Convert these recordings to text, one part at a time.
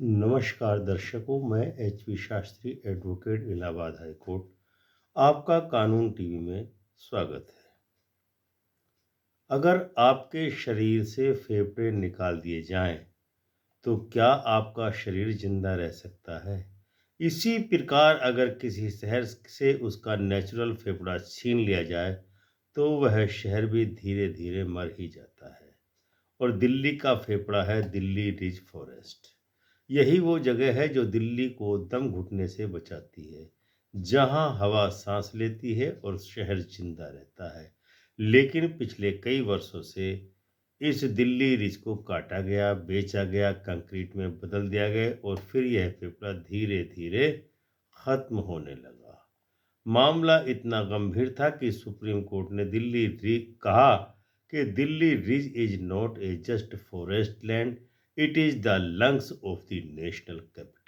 नमस्कार दर्शकों, मैं H V. Shastri, advocate, Allahabad high court, आपका कानून टीवी में स्वागत है। अगर आपके शरीर से फेफड़े निकाल दिए जाएं, तो क्या आपका शरीर जिंदा रह सकता है? इसी प्रकार अगर किसी शहर से उसका नेचुरल फेफड़ा छीन लिया जाए, तो वह शहर भी धीरे-धीरे मर ही जाता है। और दिल्ली का फेफड़ा है दिल्ली रिज फॉरेस्ट। यही वो जगह है जो दिल्ली को दम घुटने से बचाती है, जहां हवा सांस लेती है और शहर जिंदा रहता है। लेकिन पिछले कई वर्षों से इस दिल्ली रिज को काटा गया, बेचा गया, कंक्रीट में बदल दिया गया और फिर यह फेफड़ा धीरे धीरे खत्म होने लगा। मामला इतना गंभीर था कि सुप्रीम कोर्ट ने कहा कि Delhi ridge is not A just forest land, it is the lungs of the national capital.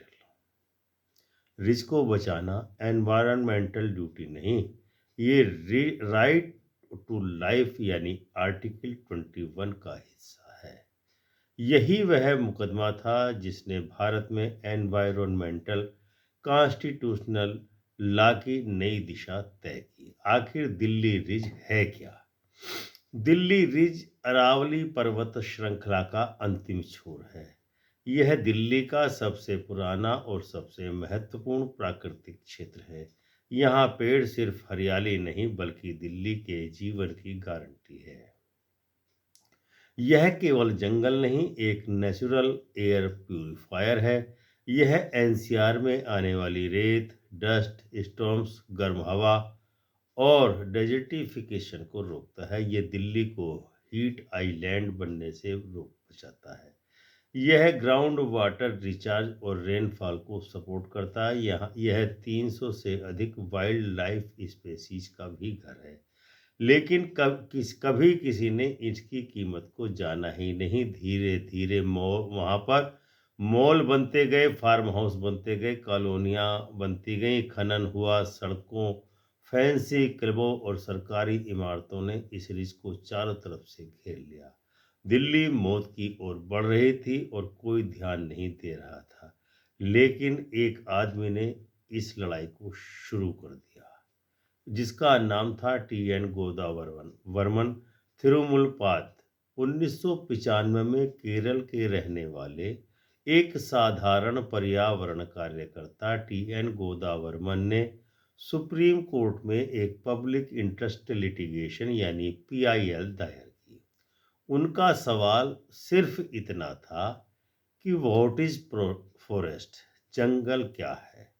Ridge को बचाना एनवायरमेंटल ड्यूटी नहीं, ये राइट टू लाइफ यानी आर्टिकल 21 का हिस्सा है। यही वह मुकदमा था जिसने भारत में एनवायरमेंटल कॉन्स्टिट्यूशनल लॉ की नई दिशा तय की। आखिर दिल्ली रिज है क्या? दिल्ली रिज अरावली पर्वत श्रृंखला का अंतिम छोर है। यह दिल्ली का सबसे पुराना और सबसे महत्वपूर्ण प्राकृतिक क्षेत्र है। यहाँ पेड़ सिर्फ हरियाली नहीं बल्कि दिल्ली के जीवन की गारंटी है। यह केवल जंगल नहीं, एक नेचुरल एयर प्यूरिफायर है। यह एनसीआर में आने वाली रेत, डस्ट स्टॉर्म्स, गर्म हवा और डेजर्टिफिकेशन को रोकता है। यह दिल्ली को हीट आइलैंड बनने से रोक बचाता है। यह ग्राउंड वाटर रिचार्ज और रेनफॉल को सपोर्ट करता है। यहाँ यह 300 से अधिक वाइल्ड लाइफ स्पेसीज का भी घर है। लेकिन कभी किसी ने इसकी कीमत को जाना ही नहीं। धीरे धीरे वहां पर मॉल बनते गए, फार्म हाउस बनते गए, कॉलोनियां बनती गई, खनन हुआ, सड़कों, फैंसी क्लबों और सरकारी इमारतों ने इस रिज को चारों तरफ से घेर लिया। दिल्ली मौत की ओर बढ़ रही थी और कोई ध्यान नहीं दे रहा था। लेकिन एक आदमी ने इस लड़ाई को शुरू कर दिया, जिसका नाम था टी एन गोदावरवन वर्मन थिरुमुलपाद। 1995 में केरल के रहने वाले एक साधारण पर्यावरण कार्यकर्ता टी एन गोदावर्मन ने सुप्रीम कोर्ट में एक पब्लिक इंटरेस्ट लिटिगेशन यानी पीआईएल दायर की। उनका सवाल सिर्फ इतना था कि व्हाट इज फॉरेस्ट, जंगल क्या है।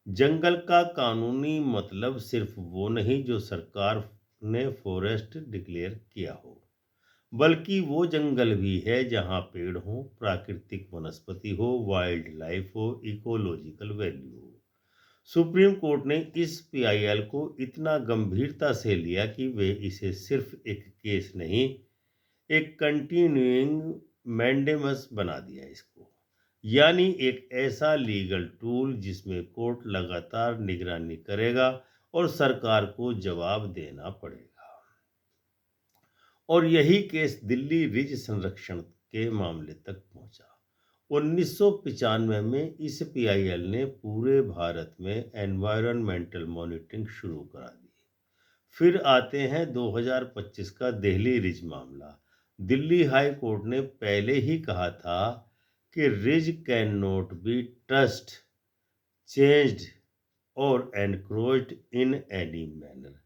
जंगल का कानूनी मतलब सिर्फ वो नहीं जो सरकार ने फॉरेस्ट डिक्लेयर किया हो, बल्कि वो जंगल भी है जहाँ पेड़ हो, प्राकृतिक वनस्पति हो, वाइल्ड लाइफ हो, इकोलॉजिकल वैल्यू हो। सुप्रीम कोर्ट ने इस पीआईएल को इतना गंभीरता से लिया कि वे इसे सिर्फ एक केस नहीं, एक कंटिन्यूइंग मैंडेमस बना दिया इसको। यानी एक ऐसा लीगल टूल जिसमें कोर्ट लगातार निगरानी करेगा और सरकार को जवाब देना पड़ेगा। और यही केस दिल्ली रिज संरक्षण के मामले तक पहुंचा। 1995 में इस पीआईएल ने पूरे भारत में एनवायरनमेंटल मॉनिटरिंग शुरू करा दी। फिर आते हैं 2025 का दिल्ली रिज मामला। दिल्ली हाई कोर्ट ने पहले ही कहा था कि ridge can not be touched, changed और एनक्रोच्ड इन एनी मैनर।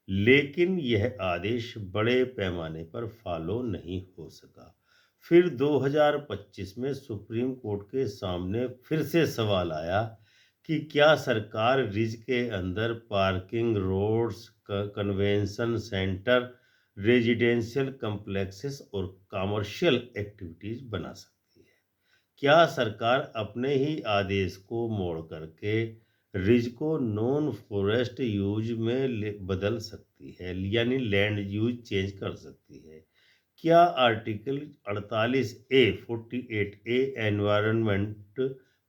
लेकिन यह आदेश बड़े पैमाने पर फॉलो नहीं हो सका। फिर 2025 में सुप्रीम कोर्ट के सामने फिर से सवाल आया कि क्या सरकार रिज के अंदर parking, roads, convention centre, residential complexes और कमर्शियल एक्टिविटीज बना सकती है। क्या सरकार अपने ही आदेश को मोड़ करके रिज को नॉन फॉरेस्ट यूज में बदल सकती है, यानी लैंड यूज चेंज कर सकती है? क्या article 48 A, 48 A environment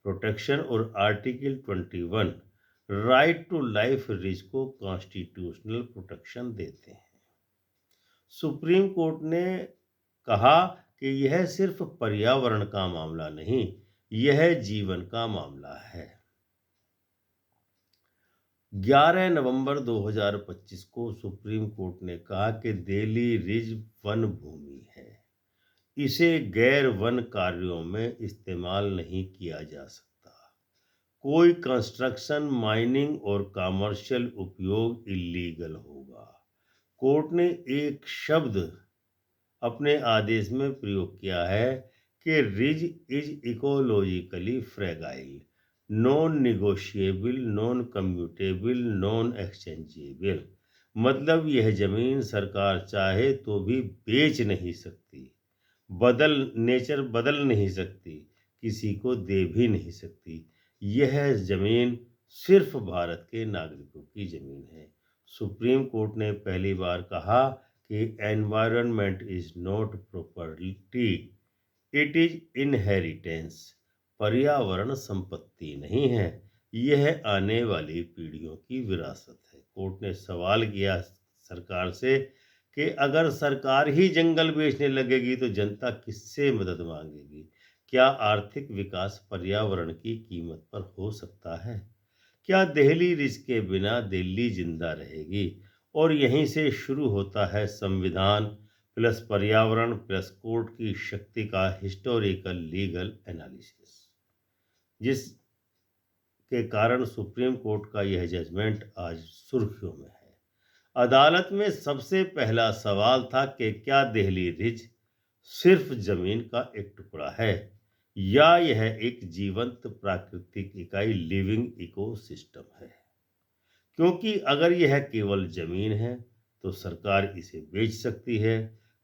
protection और article 21 right to life ridge को कॉन्स्टिट्यूशनल प्रोटेक्शन देते हैं? सुप्रीम कोर्ट ने कहा कि यह सिर्फ पर्यावरण का मामला नहीं, यह जीवन का मामला है। 11 नवंबर 2025 को सुप्रीम कोर्ट ने कहा कि देली रिज वन भूमि है, इसे गैर वन कार्यों में इस्तेमाल नहीं किया जा सकता। कोई कंस्ट्रक्शन, माइनिंग और कमर्शियल उपयोग इलीगल होगा। कोर्ट ने एक शब्द अपने आदेश में प्रयोग किया है कि ridge is ecologically fragile, non negotiable, non commutable, non exchangeable. मतलब यह जमीन सरकार चाहे तो भी बेच नहीं सकती, नेचर बदल नहीं सकती, किसी को दे भी नहीं सकती। यह जमीन सिर्फ भारत के नागरिकों की जमीन है। सुप्रीम कोर्ट ने पहली बार कहा कि environment is not property, it is inheritance. पर्यावरण संपत्ति नहीं है, यह आने वाली पीढ़ियों की विरासत है। कोर्ट ने सवाल किया सरकार से कि अगर सरकार ही जंगल बेचने लगेगी तो जनता किससे मदद मांगेगी? क्या आर्थिक विकास पर्यावरण की कीमत पर हो सकता है? क्या देहली रिज के बिना दिल्ली जिंदा रहेगी? और यहीं से शुरू होता है संविधान प्लस पर्यावरण प्लस कोर्ट की शक्ति का हिस्टोरिकल लीगल एनालिसिस, जिसके कारण सुप्रीम कोर्ट का यह जजमेंट आज सुर्खियों में है। अदालत में सबसे पहला सवाल था कि क्या देहली रिज सिर्फ जमीन का एक टुकड़ा है या यह एक जीवंत प्राकृतिक इकाई, लिविंग इकोसिस्टम है। क्योंकि अगर यह केवल जमीन है तो सरकार इसे बेच सकती है,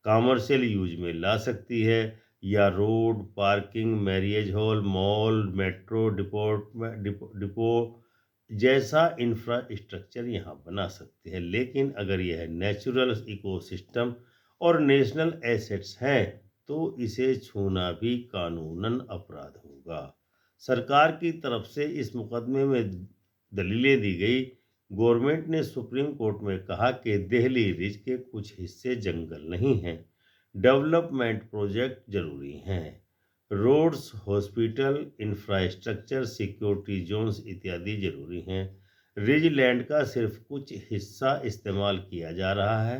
कॉमर्शियल यूज में ला सकती है, या road, parking, marriage hall, mall, metro, depot जैसा इंफ्रास्ट्रक्चर यहाँ बना सकती है। लेकिन अगर यह नेचुरल इकोसिस्टम और नेशनल एसेट्स हैं तो इसे छूना भी कानूनन अपराध होगा। सरकार की तरफ से इस मुकदमे में दलीलें दी गई। गवर्नमेंट ने सुप्रीम कोर्ट में कहा कि देहली रिज के कुछ हिस्से जंगल नहीं हैं, डेवलपमेंट प्रोजेक्ट जरूरी हैं, roads, hospital, infrastructure, security zones इत्यादि जरूरी हैं। रिज लैंड का सिर्फ कुछ हिस्सा इस्तेमाल किया जा रहा है।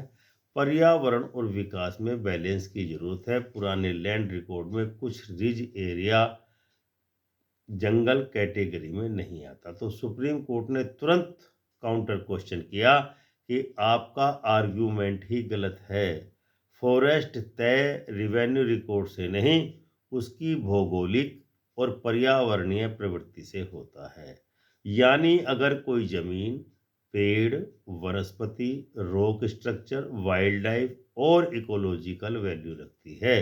पर्यावरण और विकास में बैलेंस की जरूरत है। पुराने लैंड रिकॉर्ड में कुछ रिज एरिया जंगल कैटेगरी में नहीं आता। तो सुप्रीम कोर्ट ने तुरंत काउंटर क्वेश्चन किया कि आपका आर्ग्यूमेंट ही गलत है। फॉरेस्ट तय रिवेन्यू रिकॉर्ड से नहीं, उसकी भौगोलिक और पर्यावरणीय प्रवृत्ति से होता है। यानी अगर कोई जमीन पेड़, वनस्पति, रॉक स्ट्रक्चर, वाइल्ड लाइफ और इकोलॉजिकल वैल्यू रखती है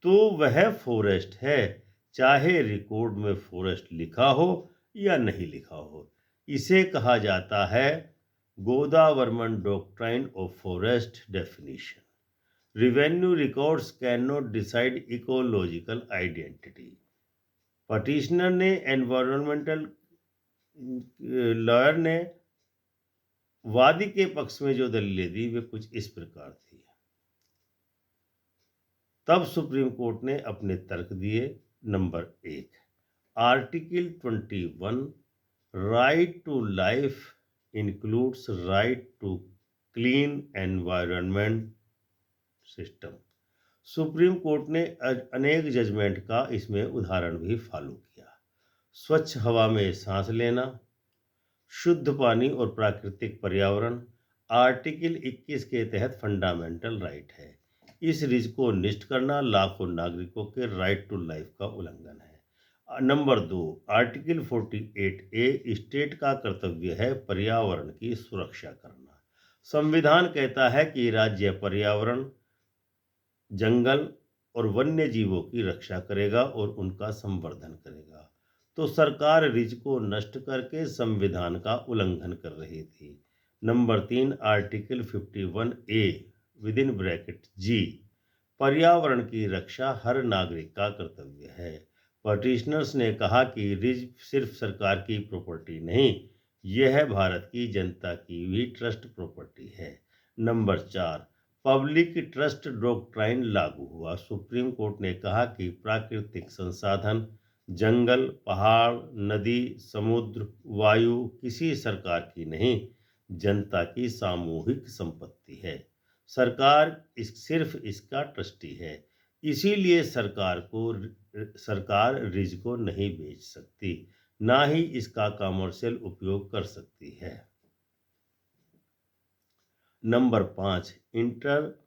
तो वह फॉरेस्ट है, चाहे रिकॉर्ड में फॉरेस्ट लिखा हो या नहीं लिखा हो। इसे कहा जाता है Godavarman doctrine of forest definition. Revenue records can not decide ecological identity. Petitioner ने एनवायरमेंटल लॉयर ने वादी के पक्ष में जो दलीलें दी वे कुछ इस प्रकार थी। तब सुप्रीम कोर्ट ने अपने तर्क दिए। Number 1, article 21 right to life includes right to clean environment system. Supreme court ने अनेक जजमेंट का इसमें उदाहरण भी फॉलो किया। स्वच्छ हवा में सांस लेना, शुद्ध पानी और प्राकृतिक पर्यावरण आर्टिकल 21 के तहत फंडामेंटल राइट है। इस रिज को निष्ठ करना लाखों नागरिकों के राइट टू लाइफ का उल्लंघन है। नंबर 2, आर्टिकल 48A स्टेट का कर्तव्य है पर्यावरण की सुरक्षा करना। संविधान कहता है कि राज्य पर्यावरण, जंगल और वन्य जीवों की रक्षा करेगा और उनका संवर्धन करेगा। तो सरकार रिज को नष्ट करके संविधान का उल्लंघन कर रही थी। Number 3, article 51A within bracket G, पर्यावरण की रक्षा हर नागरिक का कर्तव्य है। पटिशनर्स ने कहा कि रिज सिर्फ सरकार की प्रॉपर्टी नहीं, यह भारत की जनता की भी ट्रस्ट प्रॉपर्टी है। नंबर 4, पब्लिक ट्रस्ट डॉक्ट्राइन लागू हुआ। सुप्रीम कोर्ट ने कहा कि प्राकृतिक संसाधन जंगल, पहाड़, नदी, समुद्र, वायु किसी सरकार की नहीं, जनता की सामूहिक संपत्ति है। सरकार सिर्फ इसका ट्रस्टी है। इसीलिए सरकार रिज को नहीं बेच सकती, ना ही इसका कमर्शियल उपयोग कर सकती है। Number 5, inter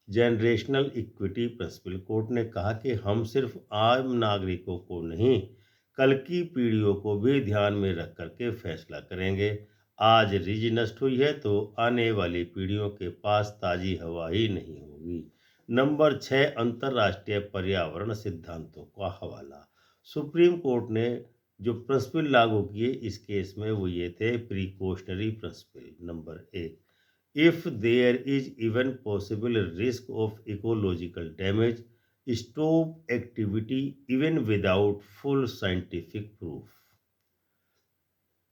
generational equity principle. Court ने कहा कि हम सिर्फ आम नागरिकों को नहीं, कल की पीढ़ियों को भी ध्यान में रख करके फैसला करेंगे। आज रिज नष्ट हुई है तो आने वाली पीढ़ियों के पास ताजी हवा ही नहीं होगी। नंबर 6, अंतर्राष्ट्रीय पर्यावरण सिद्धांतों का हवाला। सुप्रीम कोर्ट ने जो प्रिंसिपल लागू किए इस केस में वो ये थे precautionary principle. Number 1, if there is even possible risk of ecological damage, stop activity even without full scientific proof.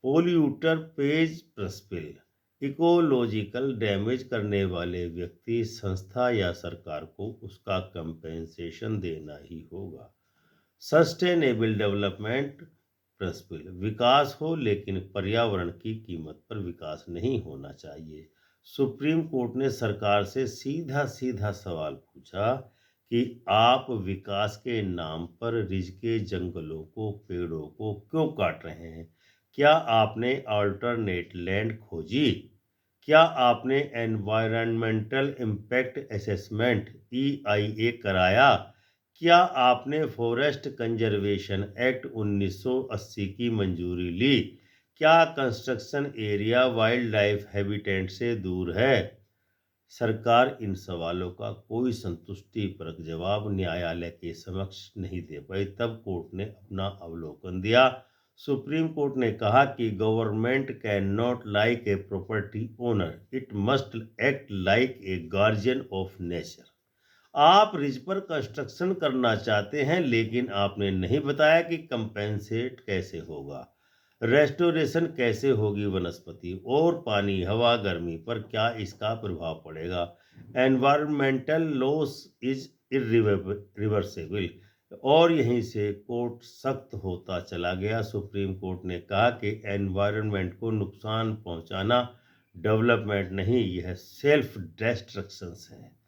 Polluter pays principle. Ecological damage करने वाले व्यक्ति, संस्था या सरकार को उसका कंपेंसेशन देना ही होगा। Sustainable development principal. विकास हो लेकिन पर्यावरण की कीमत पर विकास नहीं होना चाहिए। सुप्रीम कोर्ट ने सरकार से सीधा सीधा सवाल पूछा कि आप विकास के नाम पर रिज के जंगलों को, पेड़ों को क्यों काट रहे हैं? क्या आपने अल्टरनेट लैंड खोजी? क्या आपने एनवायरमेंटल इम्पैक्ट असेसमेंट EIA कराया? क्या आपने फॉरेस्ट कंजर्वेशन एक्ट 1980 की मंजूरी ली? क्या construction area wild life habitat से दूर है? सरकार इन सवालों का कोई संतुष्टिपरक जवाब न्यायालय के समक्ष नहीं दे पाई। तब कोर्ट ने अपना अवलोकन दिया। सुप्रीम कोर्ट ने कहा कि government can not like a property owner, it must act like a guardian of nature. आप रिज पर कंस्ट्रक्शन करना चाहते हैं लेकिन आपने नहीं बताया कि कंपेंसेट कैसे होगा, रेस्टोरेशन कैसे होगी, वनस्पति और पानी, हवा, गर्मी पर क्या इसका प्रभाव पड़ेगा। Environmental loss is irreversible. और यहीं से कोर्ट सख्त होता चला गया। सुप्रीम कोर्ट ने कहा कि एनवायरनमेंट को नुकसान पहुंचाना डेवलपमेंट नहीं, यह सेल्फ डिस्ट्रक्शन है।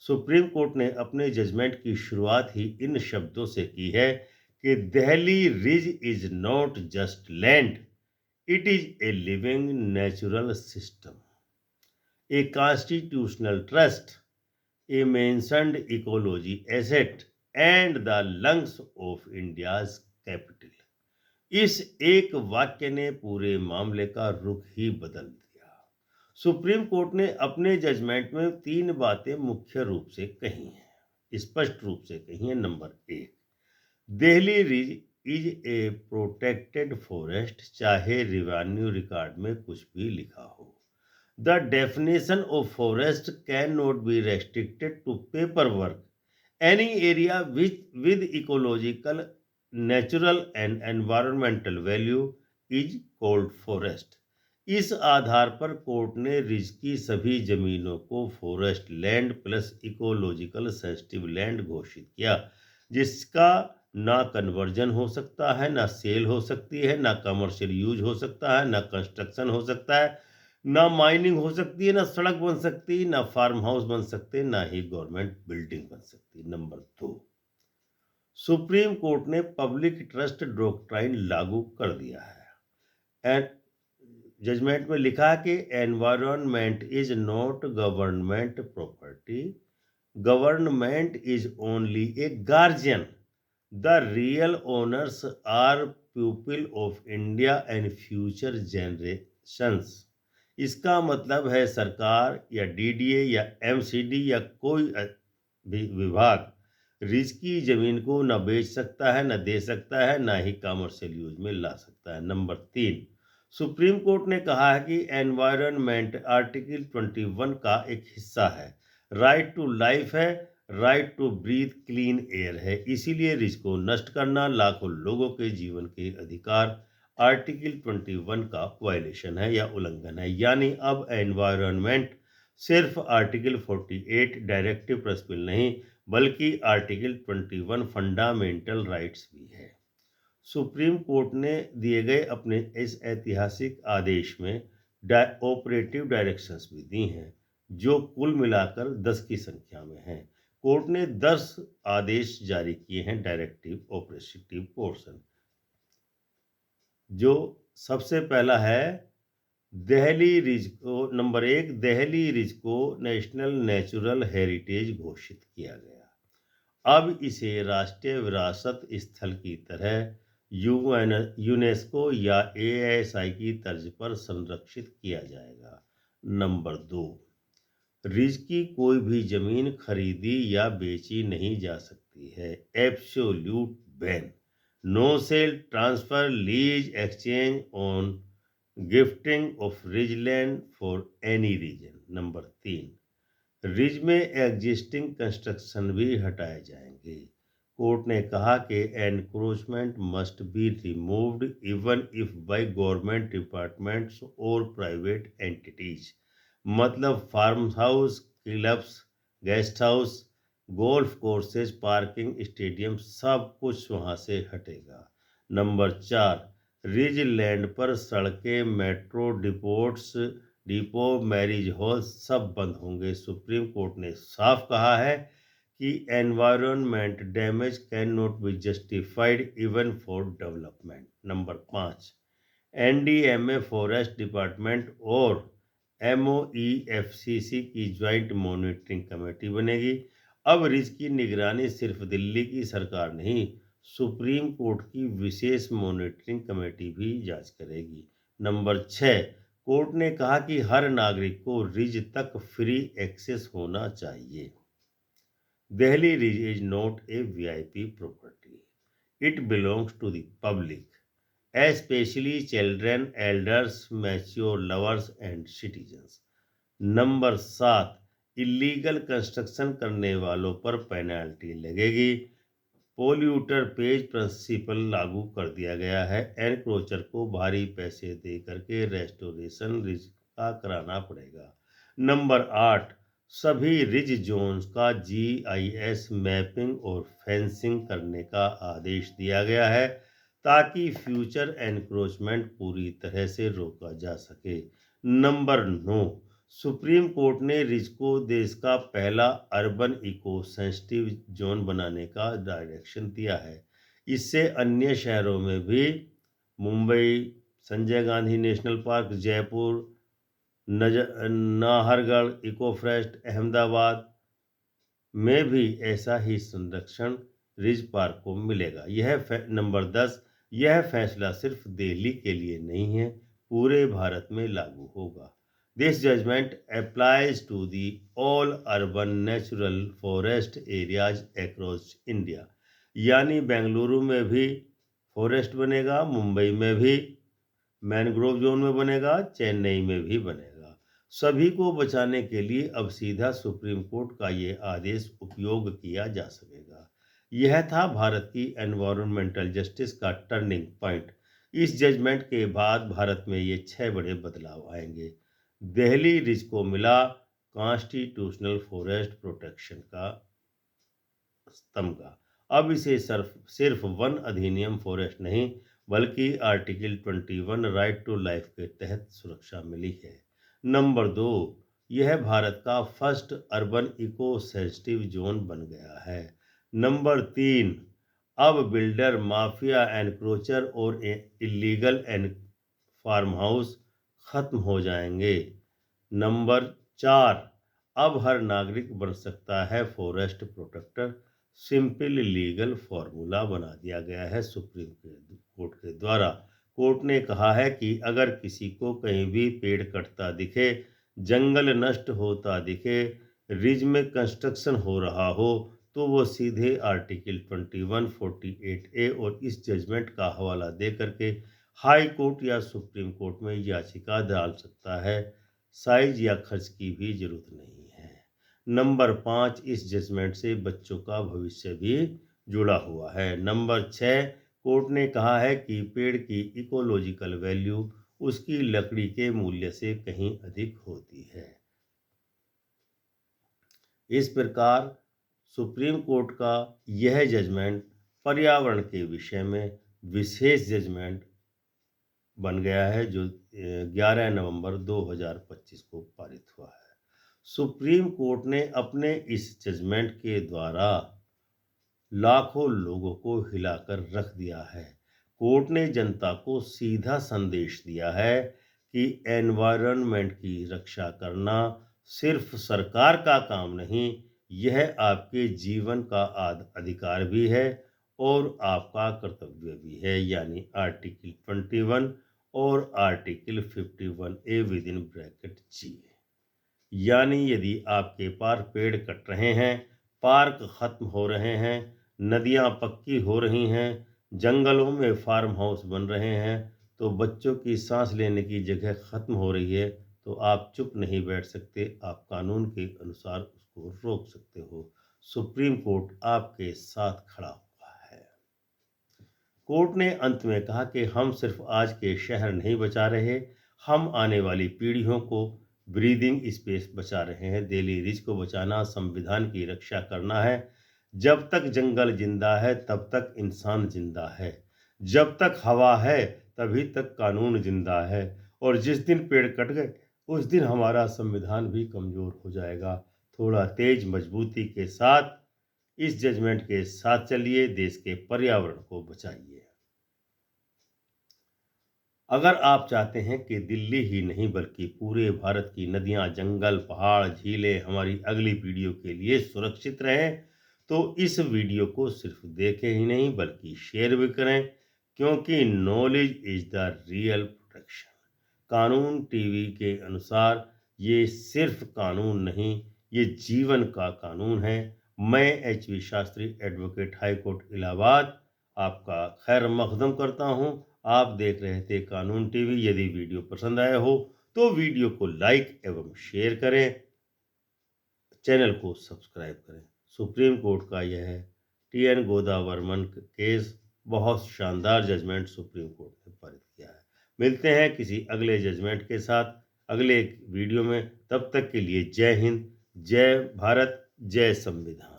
सुप्रीम कोर्ट ने अपने जजमेंट की शुरुआत ही इन शब्दों से की है कि Delhi ridge is not just land, it is a living natural system, a constitutional trust, A mentioned ecology asset and the lungs of India's capital. इस एक वाक्य ने पूरे मामले का रुख ही बदल दिया। सुप्रीम कोर्ट ने अपने जजमेंट में 3 बातें मुख्य रूप से कही हैं, स्पष्ट रूप से कही हैं। Number 1, Delhi ridge is a protected forest, चाहे रेवेन्यू रिकॉर्ड में कुछ भी लिखा हो। The definition of forest can not be restricted to paper work. Any area with ecological, natural and environmental value is called forest। इस आधार पर कोर्ट ने ridge की सभी जमीनों को forest land plus ecological sensitive land घोषित किया, जिसका ना कन्वर्जन हो सकता है, ना सेल हो सकती है, ना कमर्शियल यूज हो सकता है, ना कंस्ट्रक्शन हो सकता है, ना माइनिंग हो सकती है, ना सड़क बन सकती, ना फार्म हाउस बन सकते, ना ही गवर्नमेंट बिल्डिंग बन सकती। नंबर 2, सुप्रीम कोर्ट ने पब्लिक ट्रस्ट डॉक्ट्राइन लागू कर दिया है। एंड जजमेंट में लिखा कि environment is not government property, government is only a guardian, the real owners are people of India and future generations. इसका मतलब है सरकार या DDA या MCD या कोई भी विभाग रिज की जमीन को न बेच सकता है, न दे सकता है, ना ही कमर्शियल यूज में ला सकता है। नंबर 3, सुप्रीम कोर्ट ने कहा है कि एनवायरनमेंट आर्टिकल 21 का एक हिस्सा है, राइट टू लाइफ है, right to breathe clean air है। इसीलिए रिज को नष्ट करना लाखों लोगों के जीवन के अधिकार आर्टिकल 21 का वायलेशन है या उल्लंघन है। यानी अब एनवायरनमेंट सिर्फ आर्टिकल 48 डायरेक्टिव प्रिंसिपल नहीं बल्कि आर्टिकल 21 फंडामेंटल राइट्स भी है। सुप्रीम कोर्ट ने दिए गए अपने इस ऐतिहासिक आदेश में ऑपरेटिव डायरेक्शंस भी दी हैं, जो कुल मिलाकर 10 की संख्या में हैं। कोर्ट ने 10 आदेश जारी किए हैं डायरेक्टिव ऑपरेटिव पोर्शन, जो सबसे पहला है दिल्ली रिज को नंबर 1, दिल्ली रिज को नेशनल नेचुरल हेरिटेज घोषित किया गया। अब इसे राष्ट्रीय विरासत स्थल की तरह यूनेस्को या एएसआई की तर्ज पर संरक्षित किया जाएगा। नंबर 2, रिज की कोई भी जमीन खरीदी या बेची नहीं जा सकती है। Absolute ban. No sale, transfer, lease, exchange on gifting of ridge land for any reason. Number 3, ridge में एग्जिस्टिंग कंस्ट्रक्शन भी हटाए जाएंगे। कोर्ट ने कहा कि encroachment must be removed even if by government departments और प्राइवेट एंटिटीज। मतलब farm house, clubs, guest house, golf courses, parking, stadium, सब कुछ वहां से हटेगा। नंबर 4, रिज लैंड पर सड़कें, मेट्रो, डिपो, मैरिज हॉल सब बंद होंगे। सुप्रीम कोर्ट ने साफ कहा है कि environment damage can not be justified even for development. Number 5, NDMA, forest department और एमओईएफसीसी की ज्वाइंट मॉनिटरिंग कमेटी बनेगी। अब रिज की निगरानी सिर्फ दिल्ली की सरकार नहीं, सुप्रीम कोर्ट की विशेष मॉनिटरिंग कमेटी भी जांच करेगी। नंबर 6, कोर्ट ने कहा कि हर नागरिक को रिज तक फ्री एक्सेस होना चाहिए। Delhi ridge is not a VIP property, it belongs to the public, especially children, elders, mature lovers and citizens। Number 7, illegal construction करने वालों पर पेनल्टी लगेगी। पोल्यूटर पेज प्रिंसिपल लागू कर दिया गया है। एनक्रोचर को भारी पैसे दे करके रेस्टोरेशन रिज का कराना पड़ेगा। नंबर 8, सभी रिज जोन्स का जीआईएस मैपिंग और फेंसिंग करने का आदेश दिया गया है, ताकि फ्यूचर एनक्रोचमेंट पूरी तरह से रोका जा सके। नंबर 9, सुप्रीम कोर्ट ने रिज को देश का पहला अर्बन इको सेंसिटिव जोन बनाने का डायरेक्शन दिया है। इससे अन्य शहरों में भी, Mumbai, Sanjay Gandhi national park, Jaipur, Nahargarh eco forest, Ahmedabad में भी ऐसा ही संरक्षण रिज पार्क को मिलेगा। नंबर 10, यह फैसला सिर्फ दिल्ली के लिए नहीं है, पूरे भारत में लागू होगा। This judgement applies to the all urban natural forest areas across India. यानी बेंगलुरु में भी फॉरेस्ट बनेगा, मुंबई में भी मैनग्रोव जोन में बनेगा, चेन्नई में भी बनेगा। सभी को बचाने के लिए अब सीधा सुप्रीम कोर्ट का ये आदेश उपयोग किया जा सकेगा। यह था भारत की एनवायरमेंटल जस्टिस का टर्निंग पॉइंट। इस जजमेंट के बाद भारत में ये 6 बड़े बदलाव आएंगे। दिल्ली रिज को मिला कॉन्स्टिट्यूशनल फॉरेस्ट प्रोटेक्शन का तमगा। अब इसे सिर्फ वन अधिनियम फॉरेस्ट नहीं, बल्कि आर्टिकल 21 राइट टू लाइफ के तहत सुरक्षा मिली है। नंबर 2, यह भारत का first urban eco sensitive zone बन गया है। नंबर 3, अब बिल्डर माफिया, एनक्रोचर और इलीगल फार्म हाउस खत्म हो जाएंगे। नंबर 4, अब हर नागरिक बन सकता है forest protector. Simple legal formula बना दिया गया है सुप्रीम कोर्ट के द्वारा। कोर्ट ने कहा है कि अगर किसी को कहीं भी पेड़ कटता दिखे, जंगल नष्ट होता दिखे, रिज में कंस्ट्रक्शन हो रहा हो, तो वो सीधे आर्टिकल 21, 48A और इस जजमेंट का हवाला दे करके हाई कोर्ट या सुप्रीम कोर्ट में याचिका डाल सकता है। साइज या खर्च की भी जरूरत नहीं है। नंबर 5, इस जजमेंट से बच्चों का भविष्य भी जुड़ा हुआ है। नंबर 6, कोर्ट ने कहा है कि पेड़ की इकोलॉजिकल वैल्यू उसकी लकड़ी के मूल्य से कहीं अधिक होती है। इस प्रकार सुप्रीम कोर्ट का यह जजमेंट पर्यावरण के विषय में विशेष जजमेंट बन गया है, जो 11 नवंबर 2025 को पारित हुआ है। सुप्रीम कोर्ट ने अपने इस जजमेंट के द्वारा लाखों लोगों को हिलाकर रख दिया है। कोर्ट ने जनता को सीधा संदेश दिया है कि एनवायरनमेंट की रक्षा करना सिर्फ सरकार का काम नहीं, यह आपके जीवन का अधिकार भी है और आपका कर्तव्य भी है। यानी आर्टिकल 21 और article 51 A within bracket G. यानी यदि आपके पास पेड़ कट रहे हैं, पार्क खत्म हो रहे हैं, नदियां पक्की हो रही हैं, जंगलों में फार्म हाउस बन रहे हैं, तो बच्चों की सांस लेने की जगह खत्म हो रही है, तो आप चुप नहीं बैठ सकते, आप कानून के अनुसार उसको रोक सकते हो। सुप्रीम कोर्ट आपके साथ खड़ा हुआ है। कोर्ट ने अंत में कहा कि हम सिर्फ आज के शहर नहीं बचा रहे, हम आने वाली पीढ़ियों को ब्रीदिंग स्पेस बचा रहे हैं। दिल्ली रिज को बचाना संविधान की रक्षा करना है। जब तक जंगल जिंदा है तब तक इंसान जिंदा है, जब तक हवा है तभी तक कानून जिंदा है, और जिस दिन पेड़ कट गए उस दिन हमारा संविधान भी कमजोर हो जाएगा। थोड़ा तेज मजबूती के साथ इस जजमेंट के साथ चलिए, देश के पर्यावरण को बचाइए। अगर आप चाहते हैं कि दिल्ली ही नहीं बल्कि पूरे भारत की नदियां, जंगल, पहाड़, झीलें हमारी अगली पीढ़ियों के लिए सुरक्षित रहें, तो इस वीडियो को सिर्फ देखें ही नहीं बल्कि शेयर भी करें, क्योंकि knowledge is the real protection. कानून टीवी के अनुसार ये सिर्फ कानून नहीं, ये जीवन का कानून है। मैं H V. Shastri, advocate, high court Allahabad, आपका खैर मकदम करता हूँ। आप देख रहे थे कानून टीवी। यदि वीडियो पसंद आया हो तो वीडियो को लाइक एवं शेयर करें, चैनल को सब्सक्राइब करें। सुप्रीम कोर्ट का यह टी.एन. गोदावर्मन केस बहुत शानदार जजमेंट सुप्रीम कोर्ट ने पारित किया है। मिलते हैं किसी अगले जजमेंट के साथ अगले वीडियो में। तब तक के लिए जय हिंद, जय भारत, जय संविधान।